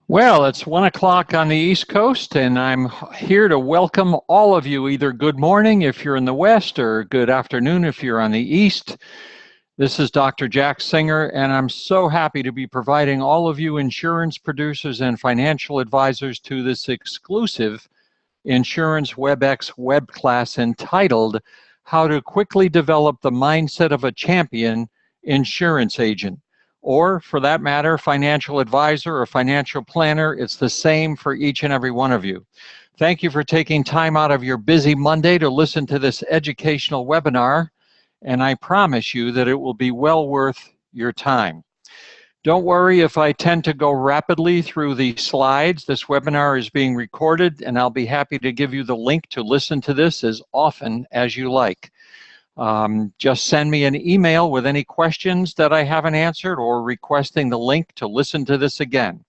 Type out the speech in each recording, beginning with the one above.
Well, it's 1 o'clock on the East Coast, and I'm here to welcome all of you. Either good morning if you're in the West, or good afternoon if you're on the East. This is Dr. Jack Singer, and I'm so happy to be providing all of you insurance producers and financial advisors to this exclusive Insurance WebEx web class entitled How to Quickly Develop the Mindset of a Champion Insurance Agent. Or, for that matter, financial advisor or financial planner. It's the same for each and every one of you. Thank you for taking time out of your busy Monday to listen to this educational webinar, and I promise you that it will be well worth your time. Don't worry if I tend to go rapidly through the slides. This webinar is being recorded, and I'll be happy to give you the link to listen to this as often as you like. Just send me an email with any questions that I haven't answered or requesting the link to listen to this again.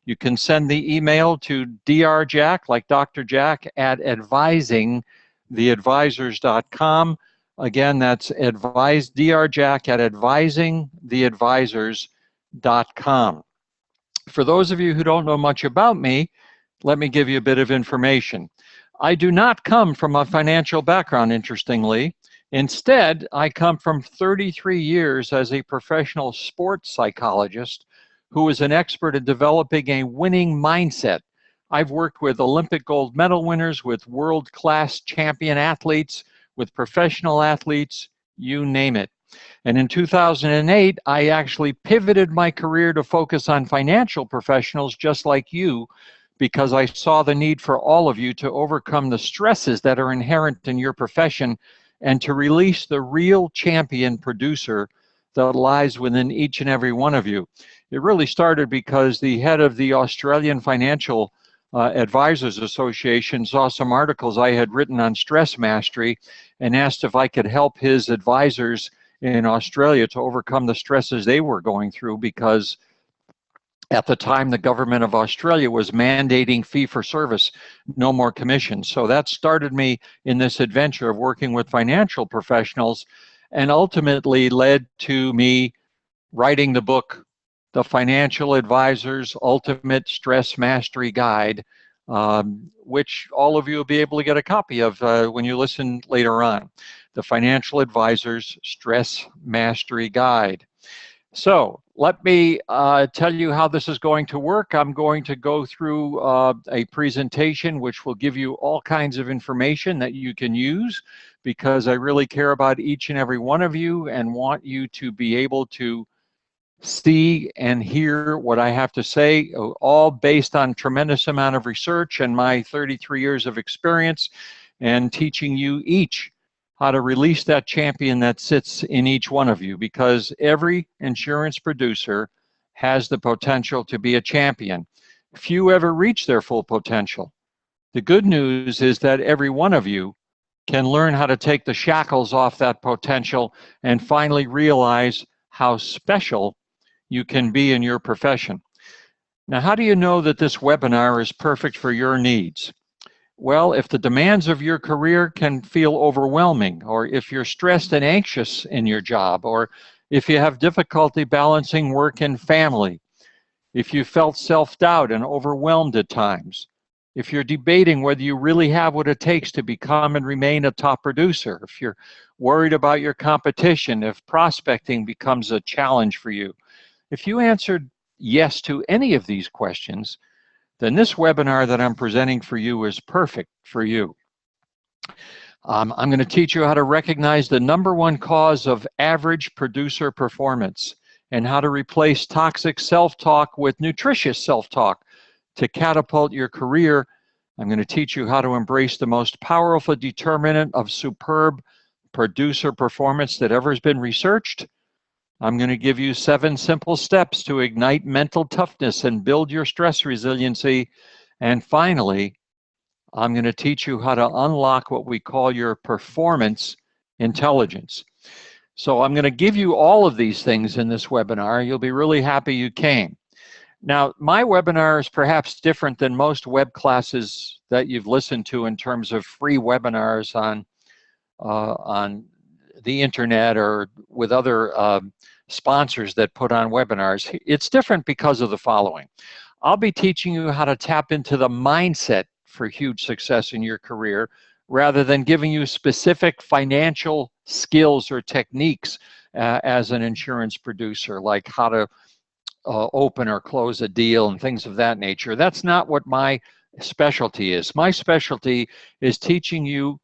You can send the email to drjack, like Dr. Jack, at advisingtheadvisors.com. Again, that's drjack at advisingtheadvisors.com. For those of you who don't know much about me, let me give you a bit of information. I do not come from a financial background, interestingly. Instead, I come from 33 years as a professional sports psychologist who is an expert at developing a winning mindset. I've worked with Olympic gold medal winners, with world-class champion athletes, with professional athletes, you name it. And in 2008, I actually pivoted my career to focus on financial professionals just like you, because I saw the need for all of you to overcome the stresses that are inherent in your profession and to release the real champion producer that lies within each and every one of you. It really started because the head of the Australian Financial Advisors Association saw some articles I had written on stress mastery and asked if I could help his advisors in Australia to overcome the stresses they were going through, because at the time the government of Australia was mandating fee-for-service, no more commissions. So that started me in this adventure of working with financial professionals, and ultimately led to me writing the book, The Financial Advisor's Ultimate Stress Mastery Guide, which all of you will be able to get a copy of when you listen later on. The Financial Advisor's Stress Mastery Guide. So let me tell you how this is going to work. I'm going to go through a presentation which will give you all kinds of information that you can use, because I really care about each and every one of you and want you to be able to see and hear what I have to say, all based on tremendous amount of research and my 33 years of experience, and teaching you each how to release that champion that sits in each one of you, because every insurance producer has the potential to be a champion. Few ever reach their full potential. The good news is that every one of you can learn how to take the shackles off that potential and finally realize how special you can be in your profession. Now, how do you know that this webinar is perfect for your needs? Well, if the demands of your career can feel overwhelming, or if you're stressed and anxious in your job, or if you have difficulty balancing work and family, if you felt self-doubt and overwhelmed at times, if you're debating whether you really have what it takes to become and remain a top producer, if you're worried about your competition, if prospecting becomes a challenge for you, if you answered yes to any of these questions, then this webinar that I'm presenting for you is perfect for you. I'm going to teach you how to recognize the #1 cause of average producer performance, and how to replace toxic self-talk with nutritious self-talk to catapult your career. I'm going to teach you how to embrace the most powerful determinant of superb producer performance that ever has been researched. I'm going to give you 7 simple steps to ignite mental toughness and build your stress resiliency. And finally, I'm going to teach you how to unlock what we call your performance intelligence. So I'm going to give you all of these things in this webinar. You'll be really happy you came. Now, my webinar is perhaps different than most web classes that you've listened to in terms of free webinars on the internet or with other sponsors that put on webinars. It's different because of the following. I'll be teaching you how to tap into the mindset for huge success in your career rather than giving you specific financial skills or techniques as an insurance producer, like how to open or close a deal and things of that nature. That's not what my specialty is. My specialty is teaching you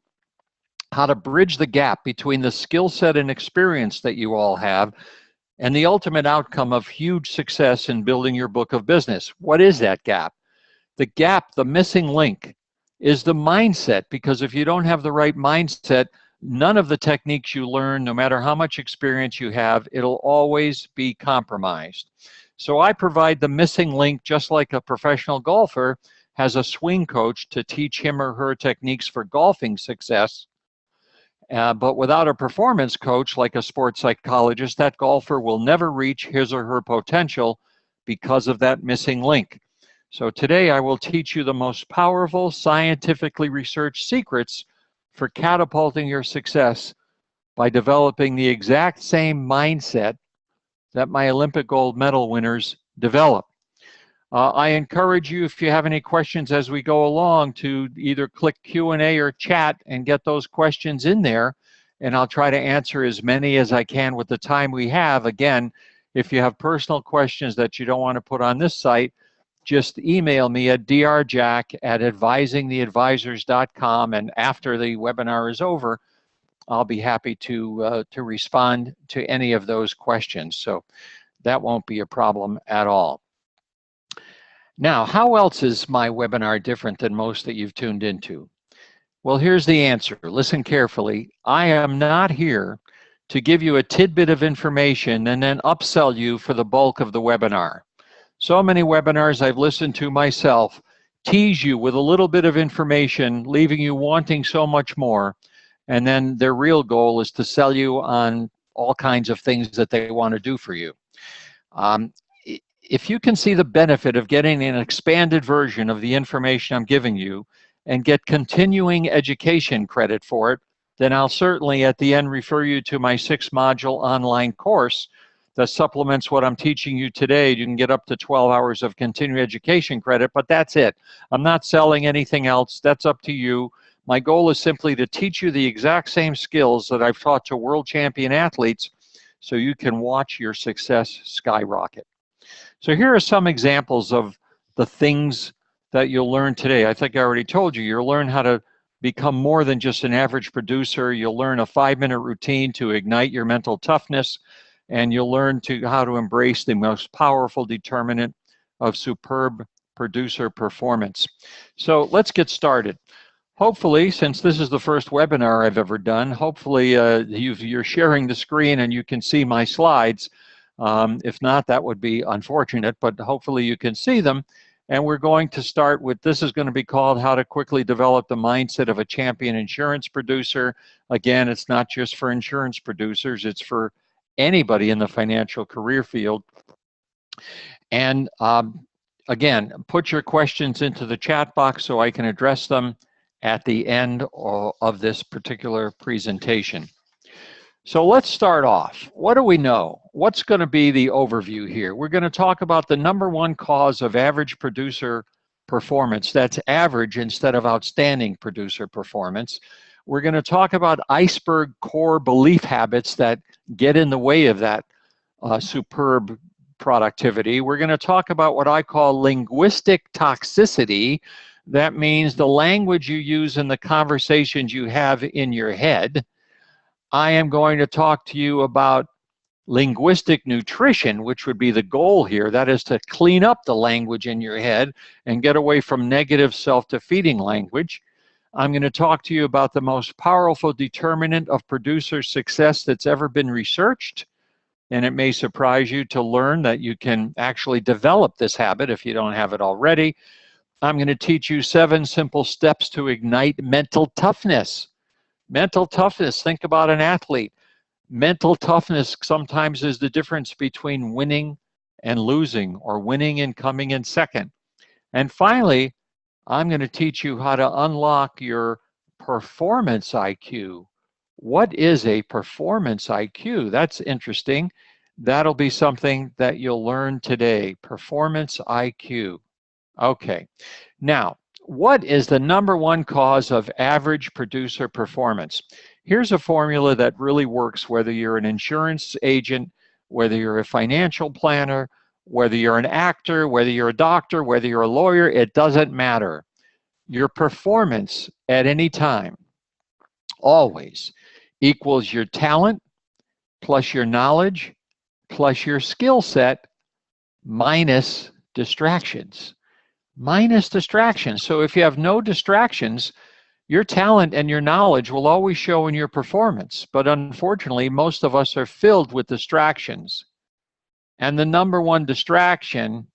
how to bridge the gap between the skill set and experience that you all have and the ultimate outcome of huge success in building your book of business. What is that gap? The gap, the missing link, is the mindset, because if you don't have the right mindset, none of the techniques you learn, no matter how much experience you have, it'll always be compromised. So I provide the missing link, just like a professional golfer has a swing coach to teach him or her techniques for golfing success. But without a performance coach, like a sports psychologist, that golfer will never reach his or her potential because of that missing link. So today I will teach you the most powerful, scientifically researched secrets for catapulting your success by developing the exact same mindset that my Olympic gold medal winners develop. I encourage you, if you have any questions as we go along, to either click Q&A or chat and get those questions in there, and I'll try to answer as many as I can with the time we have. Again, if you have personal questions that you don't want to put on this site, just email me at drjack@advisingtheadvisors.com, and after the webinar is over, I'll be happy to respond to any of those questions. So that won't be a problem at all. Now, how else is my webinar different than most that you've tuned into? Well, here's the answer. Listen carefully. I am not here to give you a tidbit of information and then upsell you for the bulk of the webinar. So many webinars I've listened to myself tease you with a little bit of information, leaving you wanting so much more, and then their real goal is to sell you on all kinds of things that they want to do for you. If you can see the benefit of getting an expanded version of the information I'm giving you and get continuing education credit for it, then I'll certainly at the end refer you to my 6-module online course that supplements what I'm teaching you today. You can get up to 12 hours of continuing education credit, but that's it. I'm not selling anything else. That's up to you. My goal is simply to teach you the exact same skills that I've taught to world champion athletes so you can watch your success skyrocket. So here are some examples of the things that you'll learn today. I think I already told you, you'll learn how to become more than just an average producer. You'll learn a 5-minute routine to ignite your mental toughness, and you'll learn how to embrace the most powerful determinant of superb producer performance. So let's get started. Hopefully, since this is the first webinar I've ever done, hopefully you're sharing the screen and you can see my slides. If not, that would be unfortunate, but hopefully you can see them. And we're going to start with, this is going to be called How to Quickly Develop the Mindset of a Champion Insurance Producer. Again, it's not just for insurance producers, it's for anybody in the financial career field. And again, put your questions into the chat box so I can address them at the end of this particular presentation. So let's start off. What do we know? What's going to be the overview here? We're going to talk about the #1 cause of average producer performance. That's average instead of outstanding producer performance. We're going to talk about iceberg core belief habits that get in the way of that superb productivity. We're going to talk about what I call linguistic toxicity. That means the language you use in the conversations you have in your head. I am going to talk to you about linguistic nutrition, which would be the goal here. That is to clean up the language in your head and get away from negative self-defeating language. I'm going to talk to you about the most powerful determinant of producer success that's ever been researched. And it may surprise you to learn that you can actually develop this habit if you don't have it already. I'm going to teach you 7 simple steps to ignite mental toughness. Mental toughness, think about an athlete. Mental toughness sometimes is the difference between winning and losing, or winning and coming in second. And finally, I'm going to teach you how to unlock your performance IQ. What is a performance IQ? That's interesting. That'll be something that you'll learn today, performance IQ. Okay. Now, what is the #1 cause of average producer performance? Here's a formula that really works whether you're an insurance agent, whether you're a financial planner, whether you're an actor, whether you're a doctor, whether you're a lawyer, it doesn't matter. Your performance at any time always equals your talent plus your knowledge plus your skill set minus distractions. Minus distractions. So if you have no distractions, your talent and your knowledge will always show in your performance. But unfortunately, most of us are filled with distractions. And the #1 distraction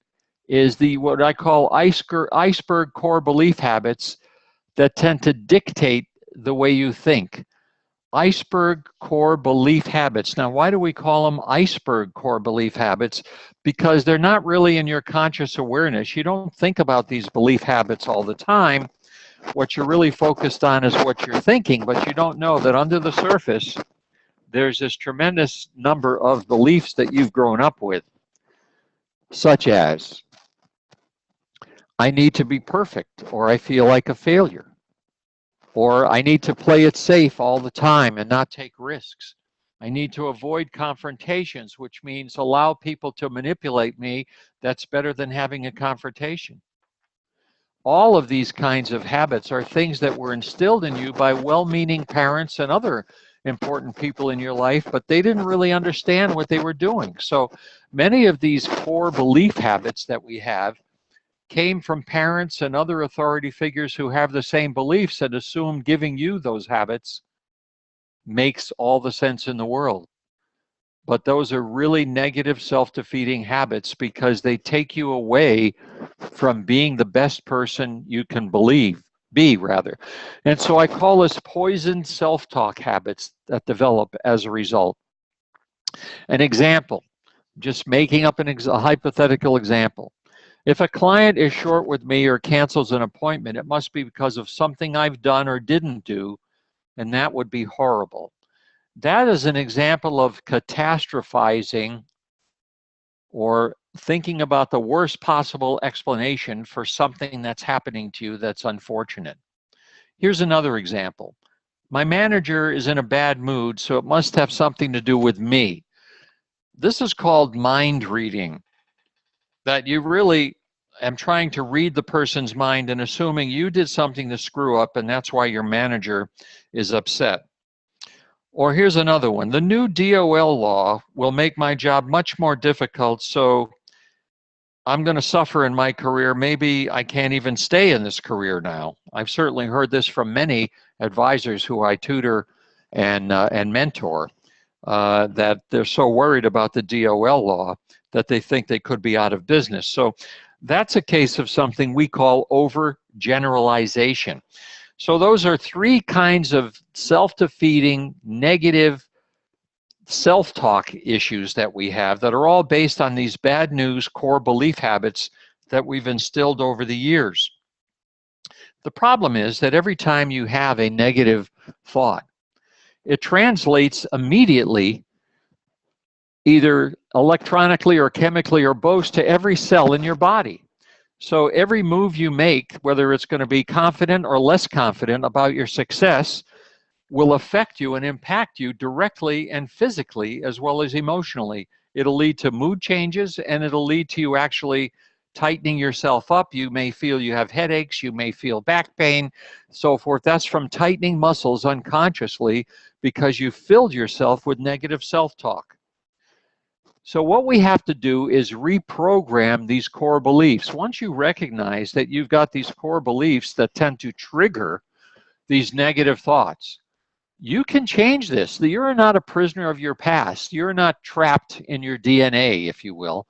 is what I call iceberg core belief habits that tend to dictate the way you think. Iceberg core belief habits. Now, why do we call them iceberg core belief habits? Because they're not really in your conscious awareness. You don't think about these belief habits all the time. What you're really focused on is what you're thinking, but you don't know that under the surface, there's this tremendous number of beliefs that you've grown up with, such as, I need to be perfect, or I feel like a failure. Or I need to play it safe all the time and not take risks. I need to avoid confrontations, which means allow people to manipulate me. That's better than having a confrontation. All of these kinds of habits are things that were instilled in you by well-meaning parents and other important people in your life, but they didn't really understand what they were doing. So many of these core belief habits that we have came from parents and other authority figures who have the same beliefs and assume giving you those habits makes all the sense in the world. But those are really negative self-defeating habits because they take you away from being the best person you can be rather. And so I call this poisoned self-talk habits that develop as a result. An example, just making up a hypothetical example. If a client is short with me or cancels an appointment, it must be because of something I've done or didn't do, and that would be horrible. That is an example of catastrophizing or thinking about the worst possible explanation for something that's happening to you that's unfortunate. Here's another example. My manager is in a bad mood, so it must have something to do with me. This is called mind reading. That you really am trying to read the person's mind and assuming you did something to screw up and that's why your manager is upset. Or here's another one. The new DOL law will make my job much more difficult, so I'm going to suffer in my career. Maybe I can't even stay in this career now. I've certainly heard this from many advisors who I tutor and mentor, that they're so worried about the DOL law that they think they could be out of business. So that's a case of something we call overgeneralization. So those are 3 kinds of self-defeating, negative self-talk issues that we have that are all based on these bad news core belief habits that we've instilled over the years. The problem is that every time you have a negative thought, it translates immediately, either electronically or chemically or both, to every cell in your body. So every move you make, whether it's going to be confident or less confident about your success, will affect you and impact you directly and physically as well as emotionally. It'll lead to mood changes and it'll lead to you actually tightening yourself up. You may feel you have headaches, you may feel back pain, so forth. That's from tightening muscles unconsciously because you filled yourself with negative self-talk. So what we have to do is reprogram these core beliefs. Once you recognize that you've got these core beliefs that tend to trigger these negative thoughts, you can change this. You're not a prisoner of your past. You're not trapped in your DNA, if you will.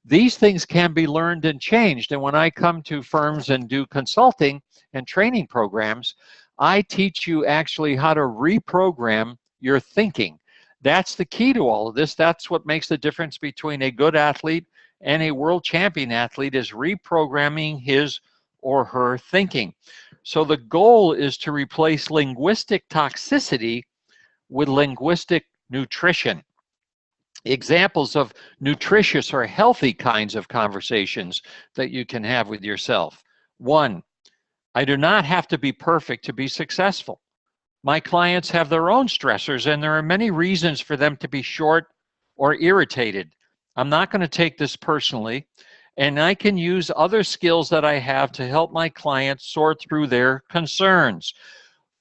These things can be learned and changed. And when I come to firms and do consulting and training programs, I teach you actually how to reprogram your thinking. That's the key to all of this. That's what makes the difference between a good athlete and a world champion athlete, is reprogramming his or her thinking. So the goal is to replace linguistic toxicity with linguistic nutrition. Examples of nutritious or healthy kinds of conversations that you can have with yourself. 1, I do not have to be perfect to be successful. My clients have their own stressors, and there are many reasons for them to be short or irritated. I'm not going to take this personally, and I can use other skills that I have to help my clients sort through their concerns.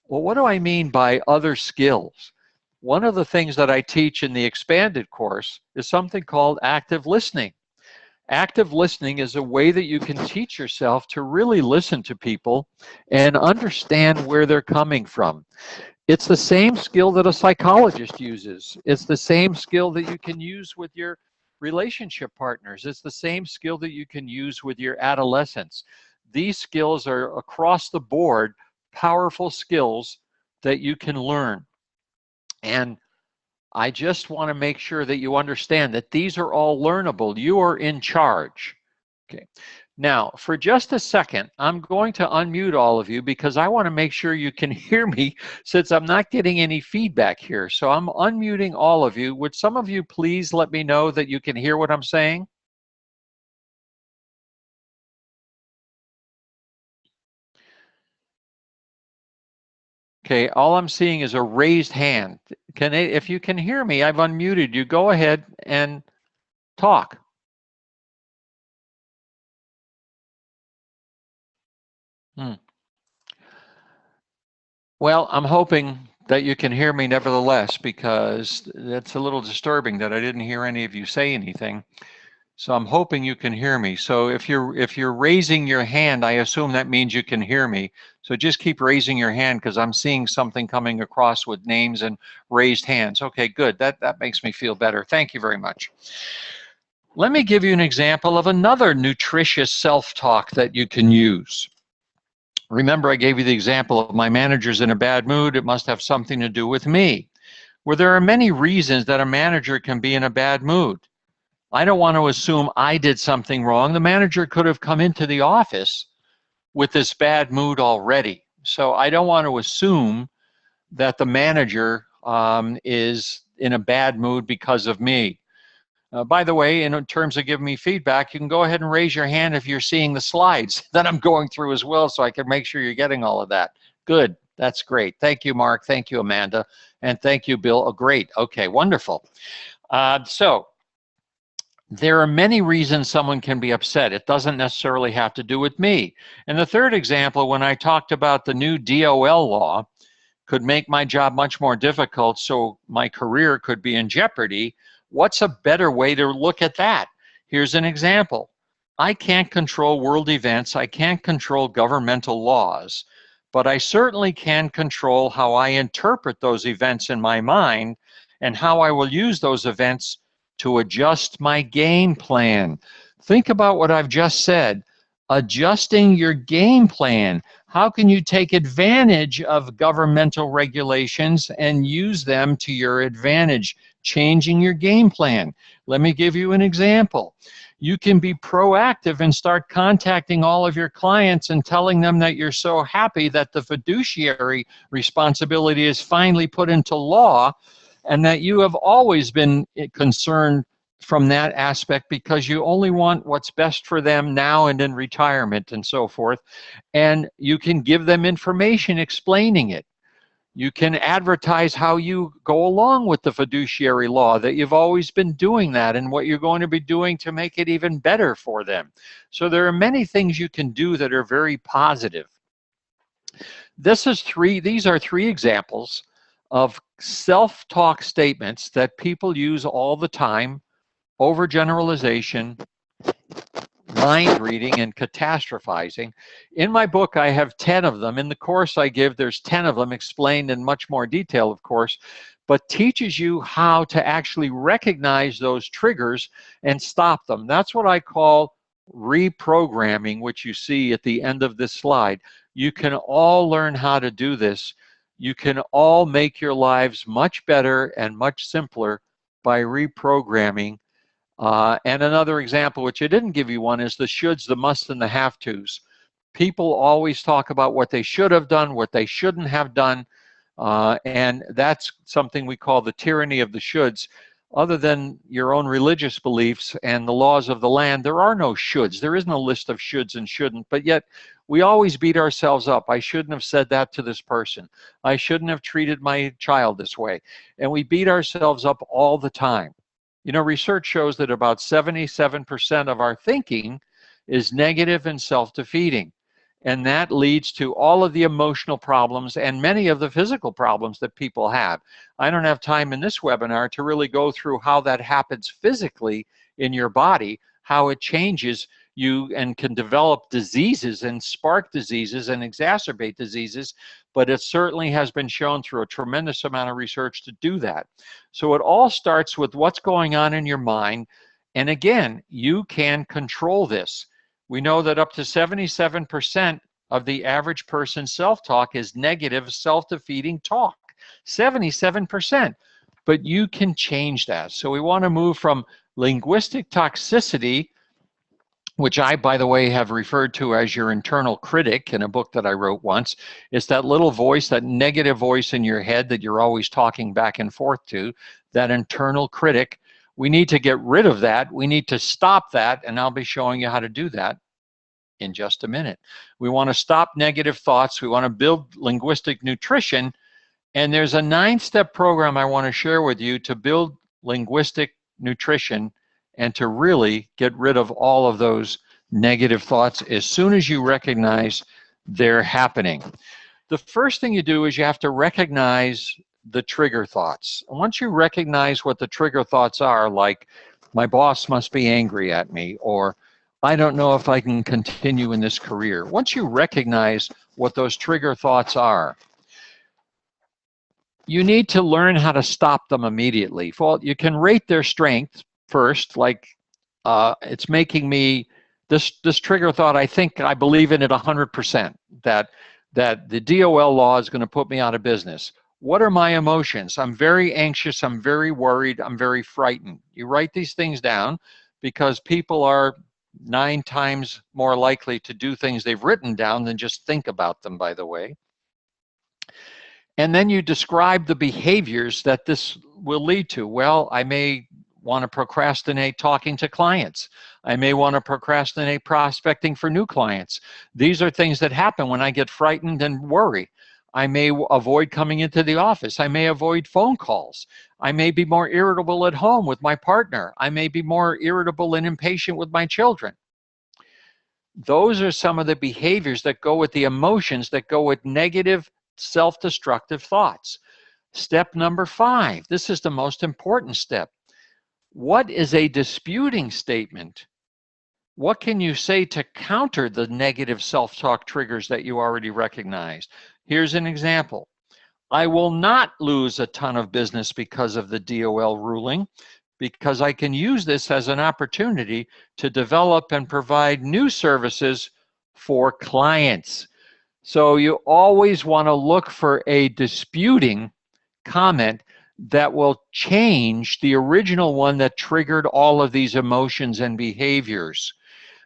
Well, what do I mean by other skills? One of the things that I teach in the expanded course is something called active listening. Active listening is a way that you can teach yourself to really listen to people and understand where they're coming from. It's the same skill that a psychologist uses. It's the same skill that you can use with your relationship partners. It's the same skill that you can use with your adolescents. These skills are across the board powerful skills that you can learn. And I just want to make sure that you understand that these are all learnable. You are in charge. Okay. Now, for just a second, I'm going to unmute all of you because I want to make sure you can hear me since I'm not getting any feedback here. So I'm unmuting all of you. Would some of you please let me know that you can hear what I'm saying? Okay, all I'm seeing is a raised hand. If you can hear me, I've unmuted you. Go ahead and talk. Well, I'm hoping that you can hear me nevertheless, because that's a little disturbing that I didn't hear any of you say anything. So I'm hoping you can hear me. So if you're raising your hand, I assume that means you can hear me. So just keep raising your hand because I'm seeing something coming across with names and raised hands. Okay, good. That makes me feel better. Thank you very much. Let me give you an example of another nutritious self-talk that you can use. Remember, I gave you the example of my manager's in a bad mood. It must have something to do with me. Well, there are many reasons that a manager can be in a bad mood. I don't want to assume I did something wrong. The manager could have come into the office with this bad mood already. So I don't want to assume that the manager is in a bad mood because of me. By the way, in terms of giving me feedback, you can go ahead and raise your hand if you're seeing the slides that I'm going through as well, so I can make sure you're getting all of that. Good, that's great. Thank you, Mark. Thank you, Amanda. And thank you, Bill. Oh, great. Okay, wonderful. So there are many reasons someone can be upset. It doesn't necessarily have to do with me. And the third example, when I talked about the new DOL law, could make my job much more difficult, so my career could be in jeopardy. What's a better way to look at that? Here's an example. I can't control world events. I can't control governmental laws, but I certainly can control how I interpret those events in my mind and how I will use those events to adjust my game plan. Think about what I've just said. Adjusting your game plan. How can you take advantage of governmental regulations and use them to your advantage? Changing your game plan. Let me give you an example. You can be proactive and start contacting all of your clients and telling them that you're so happy that the fiduciary responsibility is finally put into law, and that you have always been concerned from that aspect because you only want what's best for them now and in retirement and so forth. And you can give them information explaining it. You can advertise how you go along with the fiduciary law, that you've always been doing that and what you're going to be doing to make it even better for them. So there are many things you can do that are very positive. These are three examples of self-talk statements that people use all the time: overgeneralization, mind reading, and catastrophizing. In my book, I have 10 of them. In the course I give, there's 10 of them explained in much more detail, of course, but teaches you how to actually recognize those triggers and stop them. That's what I call reprogramming, which you see at the end of this slide. You can all learn how to do this. You can all make your lives much better and much simpler by reprogramming. And another example, which I didn't give you one, is the shoulds, the musts, and the have-tos. People always talk about what they should have done, what they shouldn't have done, and that's something we call the tyranny of the shoulds. other than your own religious beliefs and the laws of the land, there are no shoulds. There isn't a list of shoulds and shouldn't, but yet we always beat ourselves up. I shouldn't have said that to this person. I shouldn't have treated my child this way. And we beat ourselves up all the time. You know, research shows that about 77% of our thinking is negative and self-defeating. And that leads to all of the emotional problems and many of the physical problems that people have. I don't have time in this webinar to really go through how that happens physically in your body, how it changes you and can develop diseases and spark diseases and exacerbate diseases, but it certainly has been shown through a tremendous amount of research to do that. So it all starts with what's going on in your mind. And again, you can control this. We know that up to 77% of the average person's self-talk is negative, self-defeating talk. 77%. But you can change that. So we want to move from linguistic toxicity, which I, by the way, have referred to as your internal critic in a book that I wrote once. It's that little voice, that negative voice in your head that you're always talking back and forth to, that internal critic. We need to get rid of that. We need to stop that, and I'll be showing you how to do that in just a minute. We want to stop negative thoughts. We want to build linguistic nutrition, and there's a 9-step program I want to share with you to build linguistic nutrition and to really get rid of all of those negative thoughts as soon as you recognize they're happening. The first thing you do is you have to recognize the trigger thoughts. And once you recognize what the trigger thoughts are, like my boss must be angry at me, or I don't know if I can continue in this career. Once you recognize what those trigger thoughts are, you need to learn how to stop them immediately. Well, you can rate their strength first, like it's making me, this trigger thought, I believe in it 100%, that the DOL law is going to put me out of business. What are my emotions? I'm very anxious, I'm very worried, I'm very frightened. You write these things down because people are 9 times more likely to do things they've written down than just think about them, by the way. And then you describe the behaviors that this will lead to. Well, I may want to procrastinate talking to clients. I may want to procrastinate prospecting for new clients. These are things that happen when I get frightened and worry. I may avoid coming into the office. I may avoid phone calls. I may be more irritable at home with my partner. I may be more irritable and impatient with my children. Those are some of the behaviors that go with the emotions that go with negative self-destructive thoughts. Step number 5, this is the most important step. What is a disputing statement? What can you say to counter the negative self-talk triggers that you already recognized? Here's an example. I will not lose a ton of business because of the DOL ruling, because I can use this as an opportunity to develop and provide new services for clients. So you always want to look for a disputing comment that will change the original one that triggered all of these emotions and behaviors.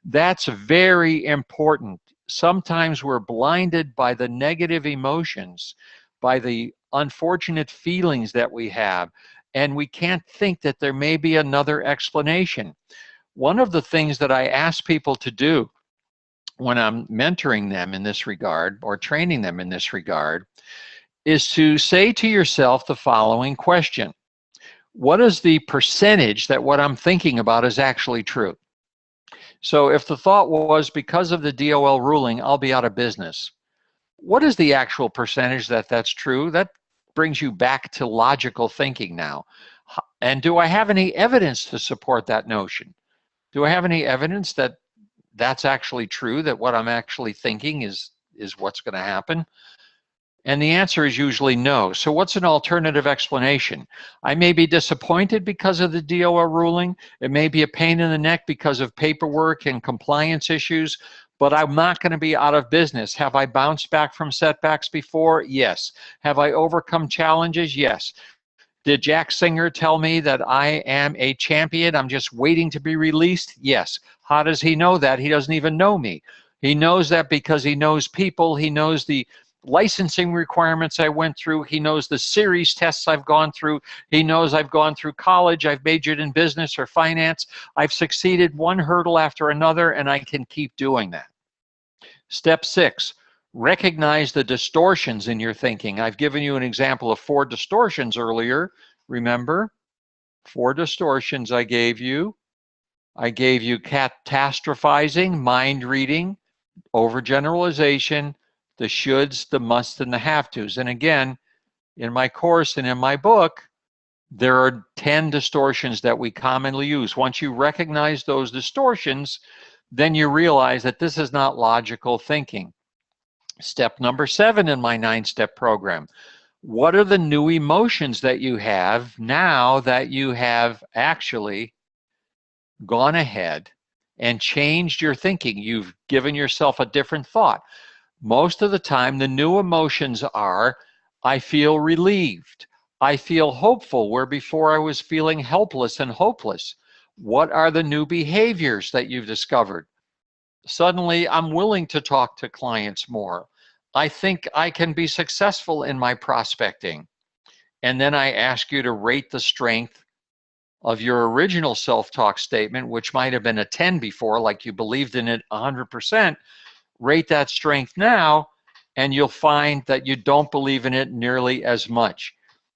That's very important. Sometimes we're blinded by the negative emotions, by the unfortunate feelings that we have, and we can't think that there may be another explanation. One of the things that I ask people to do when I'm mentoring them in this regard or training them in this regard is to say to yourself the following question. What is the percentage that what I'm thinking about is actually true? So if the thought was, because of the DOL ruling, I'll be out of business, what is the actual percentage that that's true? That brings you back to logical thinking now. And do I have any evidence to support that notion? Do I have any evidence that that's actually true, that what I'm actually thinking is what's going to happen? And the answer is usually no. So what's an alternative explanation? I may be disappointed because of the DOL ruling. It may be a pain in the neck because of paperwork and compliance issues, but I'm not going to be out of business. Have I bounced back from setbacks before? Yes. Have I overcome challenges? Yes. Did Jack Singer tell me that I am a champion? I'm just waiting to be released? Yes. How does he know that? He doesn't even know me. He knows that because he knows people. He knows the licensing requirements I went through. He knows the series tests I've gone through. He knows I've gone through college. I've majored in business or finance. I've succeeded one hurdle after another, and I can keep doing that. Step 6, recognize the distortions in your thinking. I've given you an example of 4 distortions earlier. Remember, 4 distortions I gave you. I gave you catastrophizing, mind reading, overgeneralization, the shoulds, the musts, and the have-tos. And again, in my course and in my book, there are 10 distortions that we commonly use. Once you recognize those distortions, then you realize that this is not logical thinking. Step number 7 in my 9-step program. What are the new emotions that you have now that you have actually gone ahead and changed your thinking? You've given yourself a different thought. Most of the time, the new emotions are, I feel relieved. I feel hopeful, where before I was feeling helpless and hopeless. What are the new behaviors that you've discovered? Suddenly, I'm willing to talk to clients more. I think I can be successful in my prospecting. And then I ask you to rate the strength of your original self-talk statement, which might have been a 10 before, like you believed in it 100%. Rate that strength now, and you'll find that you don't believe in it nearly as much.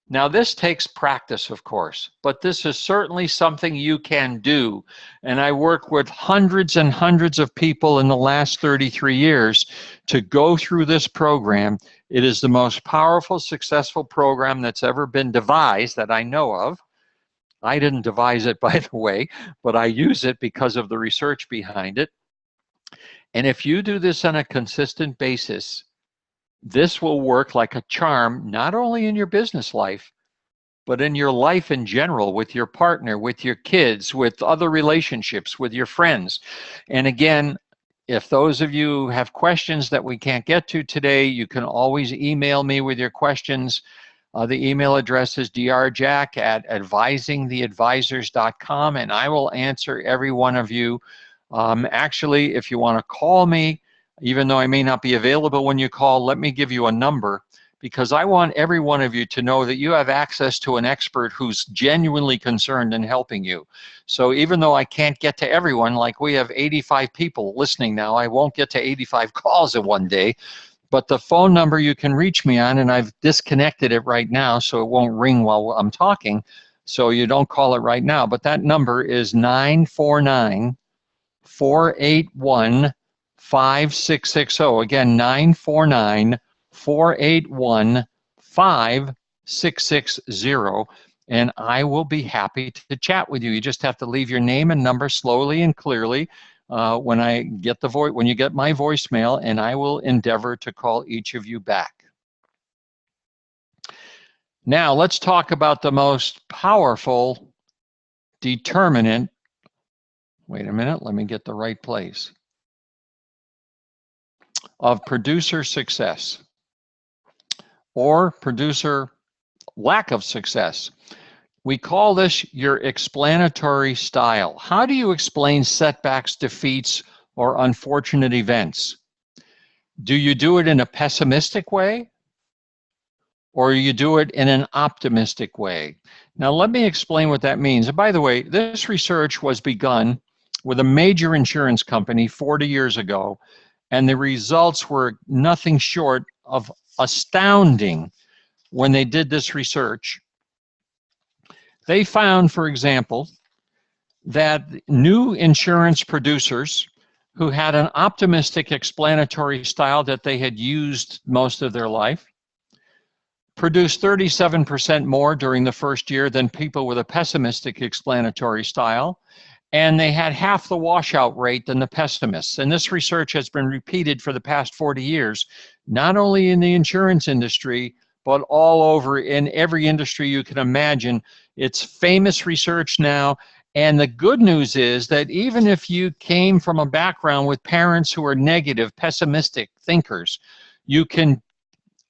Now, this takes practice, of course, but this is certainly something you can do. And I work with hundreds and hundreds of people in the last 33 years to go through this program. It is the most powerful, successful program that's ever been devised that I know of. I didn't devise it, by the way, but I use it because of the research behind it. And if you do this on a consistent basis, this will work like a charm, not only in your business life, but in your life in general, with your partner, with your kids, with other relationships, with your friends. And again, if those of you have questions that we can't get to today, you can always email me with your questions. The email address is drjack@advisingtheadvisors.com, and I will answer every one of you. Actually, if you want to call me, even though I may not be available when you call, let me give you a number, because I want every one of you to know that you have access to an expert who's genuinely concerned in helping you. So even though I can't get to everyone, like we have 85 people listening now, I won't get to 85 calls in one day, but the phone number you can reach me on, and I've disconnected it right now so it won't ring while I'm talking, so you don't call it right now, but that number is 949-481-5660. Again, 949-481-5660, and I will be happy to chat with you. You just have to leave your name and number slowly and clearly when you get my voicemail, and I will endeavor to call each of you back. Now, let's talk about the most powerful determinant. Wait a minute, let me get the right place. Of producer success or producer lack of success. We call this your explanatory style. How do you explain setbacks, defeats, or unfortunate events? Do you do it in a pessimistic way, or you do it in an optimistic way? Now, let me explain what that means. And by the way, this research was begun with a major insurance company 40 years ago, and the results were nothing short of astounding when they did this research. They found, for example, that new insurance producers who had an optimistic explanatory style that they had used most of their life produced 37% more during the first year than people with a pessimistic explanatory style, and they had half the washout rate than the pessimists. And this research has been repeated for the past 40 years, not only in the insurance industry, but all over in every industry you can imagine. It's famous research now, and the good news is that even if you came from a background with parents who are negative, pessimistic thinkers, you can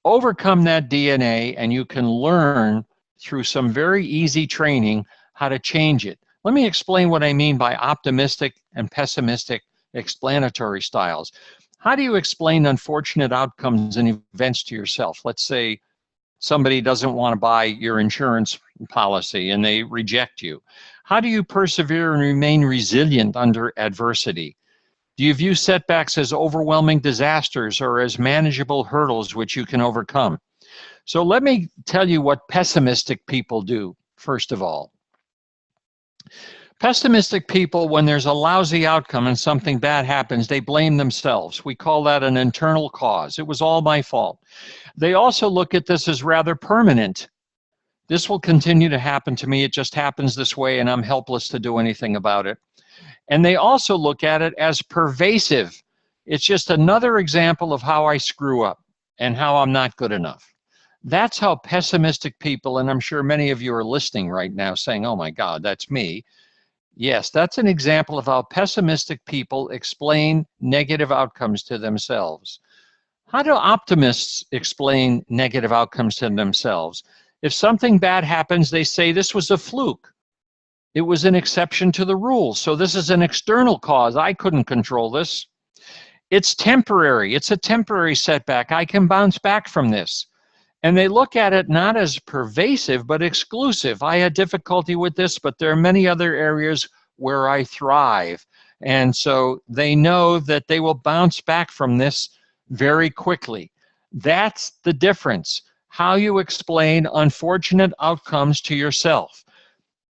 overcome that DNA, and you can learn through some very easy training how to change it. Let me explain what I mean by optimistic and pessimistic explanatory styles. How do you explain unfortunate outcomes and events to yourself? Let's say somebody doesn't want to buy your insurance policy and they reject you. How do you persevere and remain resilient under adversity? Do you view setbacks as overwhelming disasters or as manageable hurdles which you can overcome? So let me tell you what pessimistic people do, first of all. Pessimistic people, when there's a lousy outcome and something bad happens, they blame themselves. We call that an internal cause. It was all my fault. They also look at this as rather permanent. This will continue to happen to me. It just happens this way, and I'm helpless to do anything about it. And they also look at it as pervasive. It's just another example of how I screw up and how I'm not good enough. That's how pessimistic people, and I'm sure many of you are listening right now saying, oh my God, that's me. Yes, that's an example of how pessimistic people explain negative outcomes to themselves. How do optimists explain negative outcomes to themselves? If something bad happens, they say this was a fluke. It was an exception to the rules. So this is an external cause. I couldn't control this. It's temporary. It's a temporary setback. I can bounce back from this. And they look at it not as pervasive, but exclusive. I had difficulty with this, but there are many other areas where I thrive. And so they know that they will bounce back from this very quickly. That's the difference. How you explain unfortunate outcomes to yourself.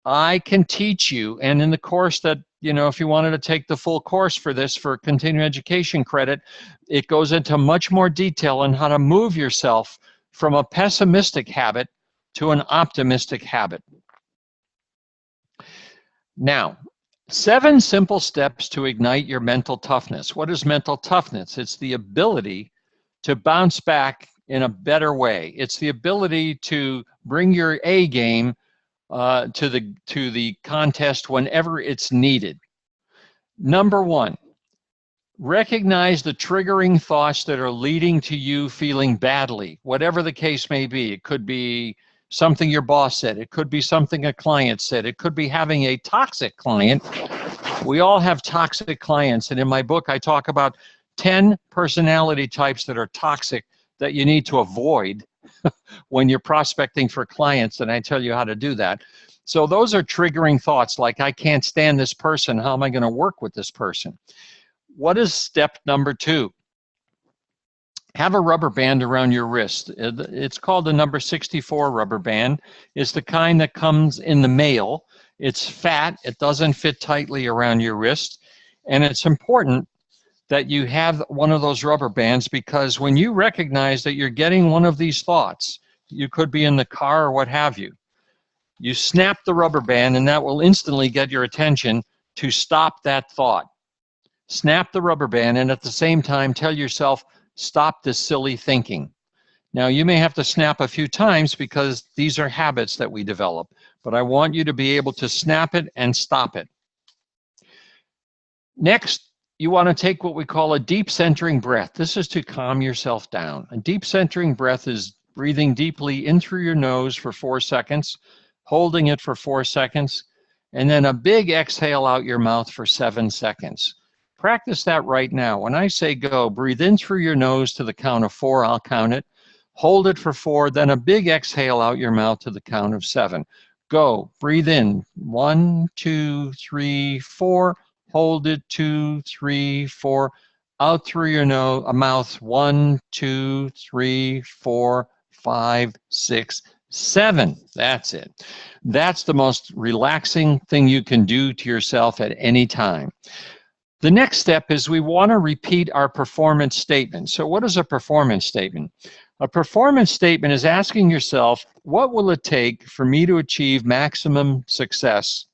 I can teach you, and in the course that, if you wanted to take the full course for this for continuing education credit, it goes into much more detail on how to move yourself from a pessimistic habit to an optimistic habit. Now, 7 simple steps to ignite your mental toughness. What is mental toughness? It's the ability to bounce back in a better way. It's the ability to bring your A game to the contest whenever it's needed. Number 1, recognize the triggering thoughts that are leading to you feeling badly, whatever the case may be. It could be something your boss said. It could be something a client said. It could be having a toxic client. We all have toxic clients, and in my book I talk about 10 personality types that are toxic that you need to avoid when you're prospecting for clients, and I tell you how to do that. So those are triggering thoughts like, I can't stand this person. How am I going to work with this person? What is step number 2? Have a rubber band around your wrist. It's called the number 64 rubber band. It's the kind that comes in the mail. It's fat. It doesn't fit tightly around your wrist. And it's important that you have one of those rubber bands, because when you recognize that you're getting one of these thoughts, you could be in the car or what have you, you snap the rubber band and that will instantly get your attention to stop that thought. Snap the rubber band and at the same time tell yourself, stop this silly thinking. Now you may have to snap a few times because these are habits that we develop, but I want you to be able to snap it and stop it. Next, you want to take what we call a deep centering breath. This is to calm yourself down. A deep centering breath is breathing deeply in through your nose for 4 seconds, holding it for 4 seconds, and then a big exhale out your mouth for 7 seconds. Practice that right now. When I say go, breathe in through your nose to the count of 4. I'll count it. Hold it for 4, then a big exhale out your mouth to the count of 7. Go. Breathe in. 1, 2, 3, 4. Hold it. 2, 3, 4. Out through your mouth. 1, 2, 3, 4, 5, 6, 7. That's it. That's the most relaxing thing you can do to yourself at any time. The next step is we want to repeat our performance statement. So what is a performance statement? A performance statement is asking yourself, what will it take for me to achieve maximum success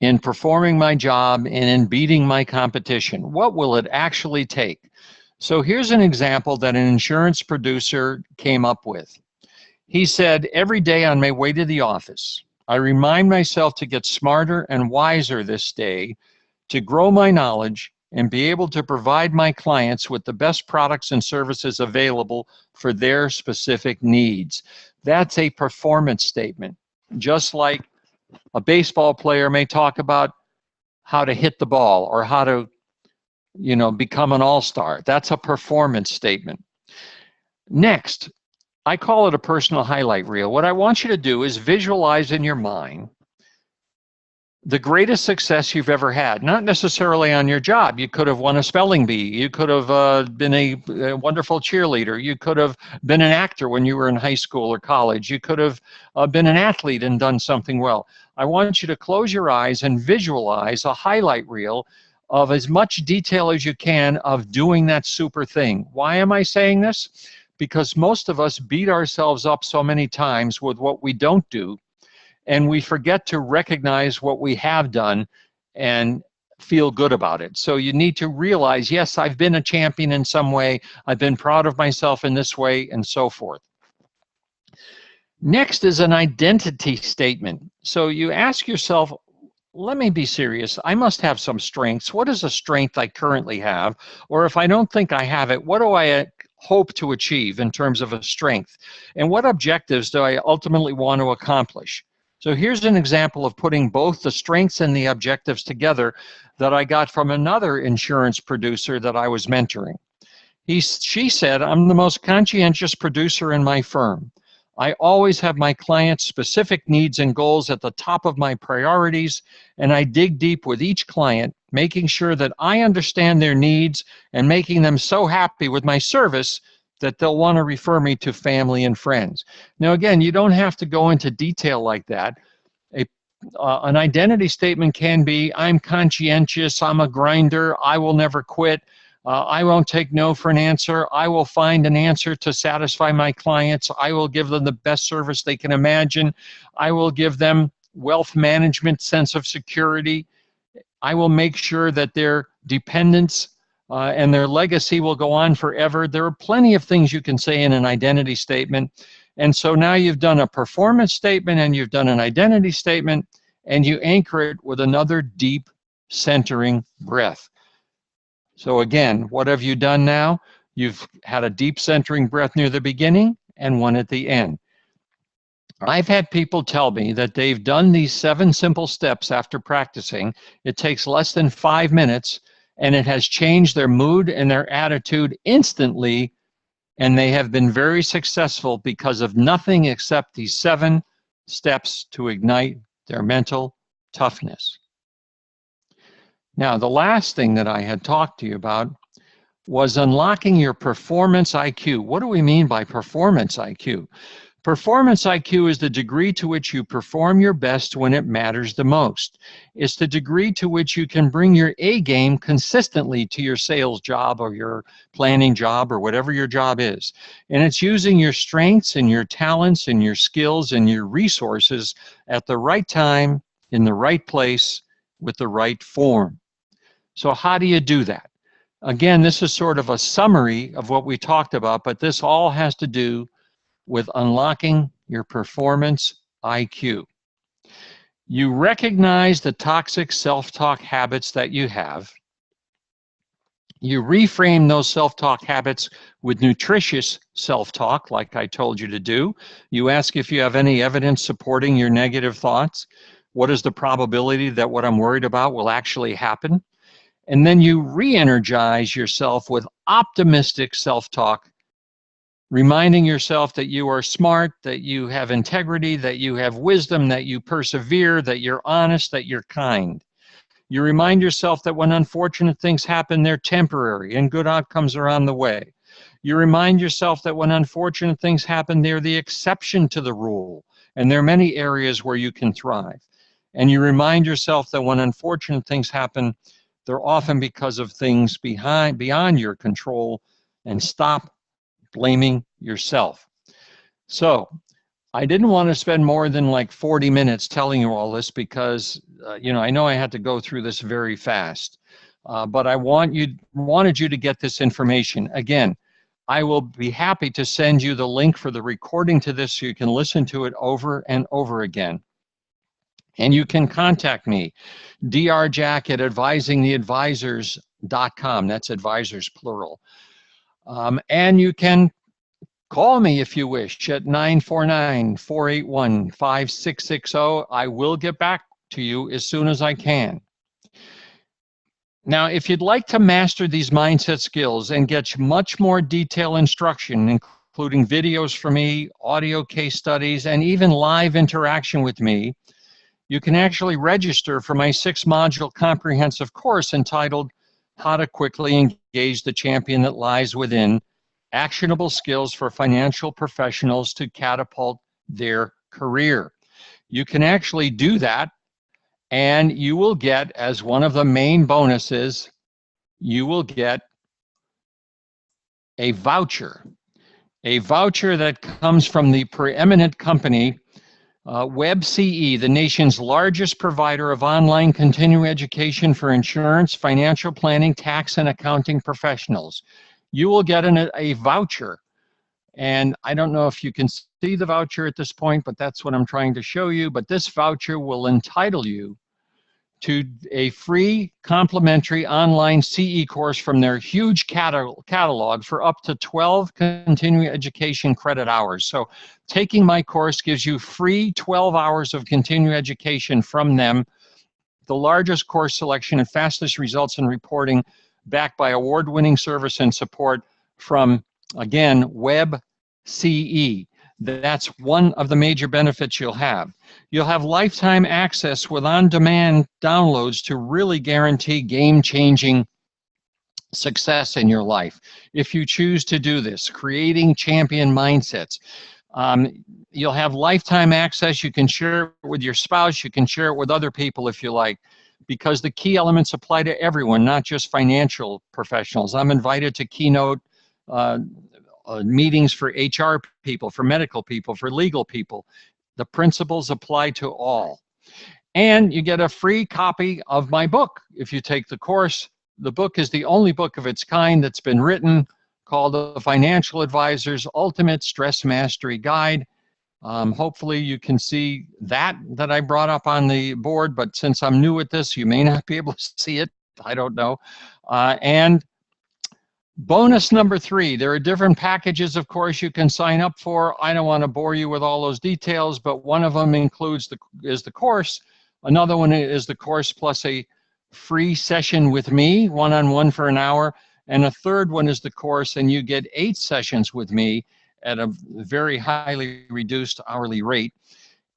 in performing my job and in beating my competition? What will it actually take? So here's an example that an insurance producer came up with. He said, every day on my way to the office, I remind myself to get smarter and wiser this day, to grow my knowledge and be able to provide my clients with the best products and services available for their specific needs. That's a performance statement. Just like a baseball player may talk about how to hit the ball or how to become an all-star. That's a performance statement. Next, I call it a personal highlight reel. What I want you to do is visualize in your mind the greatest success you've ever had, not necessarily on your job. You could have won a spelling bee. You could have been a wonderful cheerleader. You could have been an actor when you were in high school or college. You could have been an athlete and done something well. I want you to close your eyes and visualize a highlight reel of as much detail as you can of doing that super thing. Why am I saying this? Because most of us beat ourselves up so many times with what we don't do, and we forget to recognize what we have done and feel good about it. So you need to realize, yes, I've been a champion in some way, I've been proud of myself in this way, and so forth. Next is an identity statement. So you ask yourself, let me be serious, I must have some strengths. What is a strength I currently have? Or if I don't think I have it, what do I hope to achieve in terms of a strength? And what objectives do I ultimately want to accomplish? So here's an example of putting both the strengths and the objectives together that I got from another insurance producer that I was mentoring. She said, I'm the most conscientious producer in my firm. I always have my clients' specific needs and goals at the top of my priorities, and I dig deep with each client, making sure that I understand their needs and making them so happy with my service that they'll want to refer me to family and friends. Now, again, you don't have to go into detail like that. An identity statement can be, I'm conscientious, I'm a grinder, I will never quit, I won't take no for an answer, I will find an answer to satisfy my clients, I will give them the best service they can imagine, I will give them wealth management, sense of security, I will make sure that their dependents and their legacy will go on forever. There are plenty of things you can say in an identity statement. And so now you've done a performance statement and you've done an identity statement, and you anchor it with another deep centering breath. So again, what have you done now? You've had a deep centering breath near the beginning and one at the end. I've had people tell me that they've done these 7 simple steps after practicing. It takes less than 5 minutes, and it has changed their mood and their attitude instantly, and they have been very successful because of nothing except these 7 steps to ignite their mental toughness. Now, the last thing that I had talked to you about was unlocking your performance IQ. What do we mean by performance IQ? Performance IQ is the degree to which you perform your best when it matters the most. It's the degree to which you can bring your A game consistently to your sales job or your planning job or whatever your job is. And it's using your strengths and your talents and your skills and your resources at the right time, in the right place, with the right form. So how do you do that? Again, this is sort of a summary of what we talked about, but this all has to do with unlocking your performance IQ. You recognize the toxic self-talk habits that you have. You reframe those self-talk habits with nutritious self-talk, like I told you to do. You ask if you have any evidence supporting your negative thoughts. What is the probability that what I'm worried about will actually happen? And then you re-energize yourself with optimistic self-talk, reminding yourself that you are smart, that you have integrity, that you have wisdom, that you persevere, that you're honest, that you're kind. You remind yourself that when unfortunate things happen, they're temporary and good outcomes are on the way. You remind yourself that when unfortunate things happen, they're the exception to the rule, and there are many areas where you can thrive. And you remind yourself that when unfortunate things happen, they're often because of things beyond your control, and stop blaming yourself. So I didn't want to spend more than like 40 minutes telling you all this because, I know I had to go through this very fast, but I wanted you to get this information. Again, I will be happy to send you the link for the recording to this so you can listen to it over and over again. And you can contact me, drjack@advisingtheadvisors.com. That's advisors, plural. And you can call me if you wish at 949-481-5660. I will get back to you as soon as I can. Now, if you'd like to master these mindset skills and get much more detailed instruction, including videos from me, audio case studies, and even live interaction with me, you can actually register for my 6-module comprehensive course entitled How to Quickly Engage the Champion That Lies Within: Actionable Skills for Financial Professionals to Catapult Their Career. You can actually do that, and you will get, as one of the main bonuses, you will get a voucher that comes from the preeminent company WebCE, the nation's largest provider of online continuing education for insurance, financial planning, tax, and accounting professionals. You will get a voucher. And I don't know if you can see the voucher at this point, but that's what I'm trying to show you. But this voucher will entitle you to a free complimentary online CE course from their huge catalog for up to 12 continuing education credit hours. So taking my course gives you free 12 hours of continuing education from them, the largest course selection and fastest results in reporting, backed by award-winning service and support from, again, WebCE. That's one of the major benefits you'll have. You'll have lifetime access with on-demand downloads to really guarantee game-changing success in your life. If you choose to do this, creating champion mindsets. You'll have lifetime access. You can share it with your spouse. You can share it with other people if you like, because the key elements apply to everyone, not just financial professionals. I'm invited to keynote meetings for HR people, for medical people, for legal people. The principles apply to all. And you get a free copy of my book if you take the course. The book is the only book of its kind that's been written, called The Financial Advisor's Ultimate Stress Mastery Guide. Hopefully you can see that I brought up on the board, but since I'm new at this, you may not be able to see it. I don't know. And bonus number 3, there are different packages, of course, you can sign up for. I don't want to bore you with all those details, but one of them includes the course. Another one is the course plus a free session with me, one-on-one for an hour. And a third one is the course, and you get 8 sessions with me at a very highly reduced hourly rate.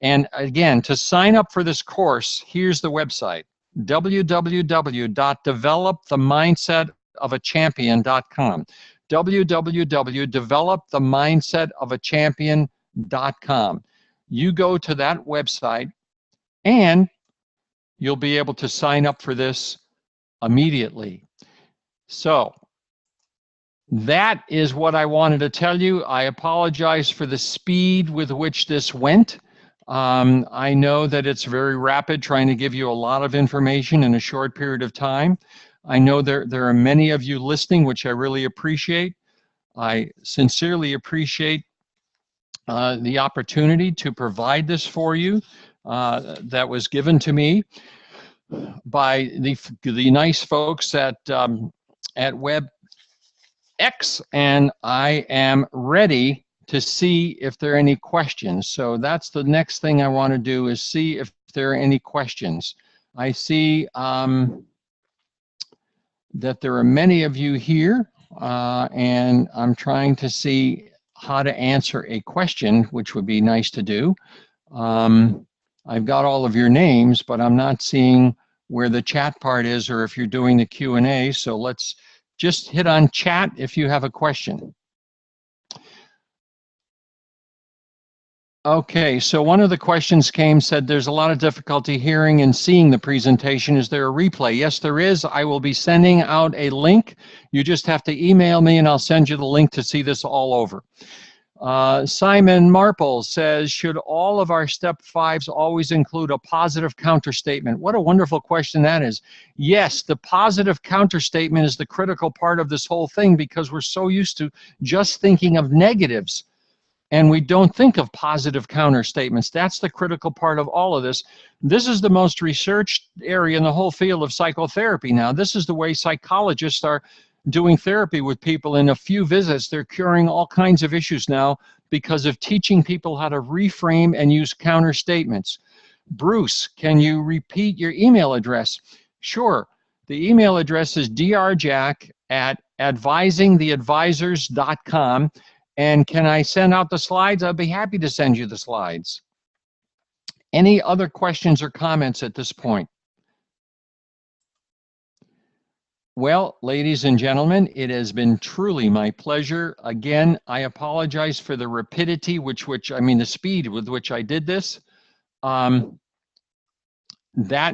And again, to sign up for this course, here's the website: www.developthemindsetofachampion.com. www.developthemindsetofachampion.com. You go to that website and you'll be able to sign up for this immediately. So that is what I wanted to tell you. I apologize for the speed with which this went. I know that it's very rapid, trying to give you a lot of information in a short period of time. I know there are many of you listening, which I really appreciate. I sincerely appreciate the opportunity to provide this for you that was given to me by the nice folks at WebEx, and I am ready to see if there are any questions. So that's the next thing I want to do, is see if there are any questions. I see that there are many of you here, and I'm trying to see how to answer a question, which would be nice to do. I've got all of your names, but I'm not seeing where the chat part is, or if you're doing the Q&A. So let's just hit on chat if you have a question. Okay, so one of the questions said there's a lot of difficulty hearing and seeing the presentation. Is there a replay? Yes, there is. I will be sending out a link. You just have to email me and I'll send you the link to see this all over. Simon Marple says, should all of our step 5s always include a positive counter statement? What a wonderful question that is. Yes, the positive counter statement is the critical part of this whole thing, because we're so used to just thinking of negatives and we don't think of positive counter statements. That's the critical part of all of this. This is the most researched area in the whole field of psychotherapy now. This is the way psychologists are doing therapy with people. In a few visits, they're curing all kinds of issues now because of teaching people how to reframe and use counter statements. Bruce, can you repeat your email address? Sure. The email address is drjack@advisingtheadvisors.com. And can I send out the slides? I'd be happy to send you the slides. Any other questions or comments at this point? Well, ladies and gentlemen, it has been truly my pleasure. Again, I apologize for the rapidity, the speed with which I did this. That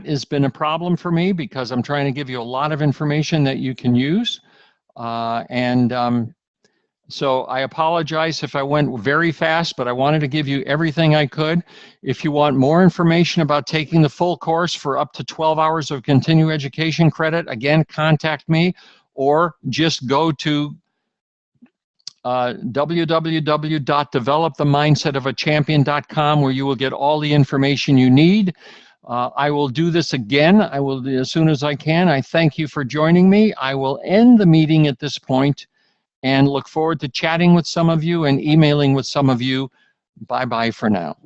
has been a problem for me because I'm trying to give you a lot of information that you can use. So I apologize if I went very fast, but I wanted to give you everything I could. If you want more information about taking the full course for up to 12 hours of continuing education credit, again, contact me, or just go to www.developthemindsetofachampion.com, where you will get all the information you need. I will do this again. I will as soon as I can. I thank you for joining me. I will end the meeting at this point and look forward to chatting with some of you and emailing with some of you. Bye-bye for now.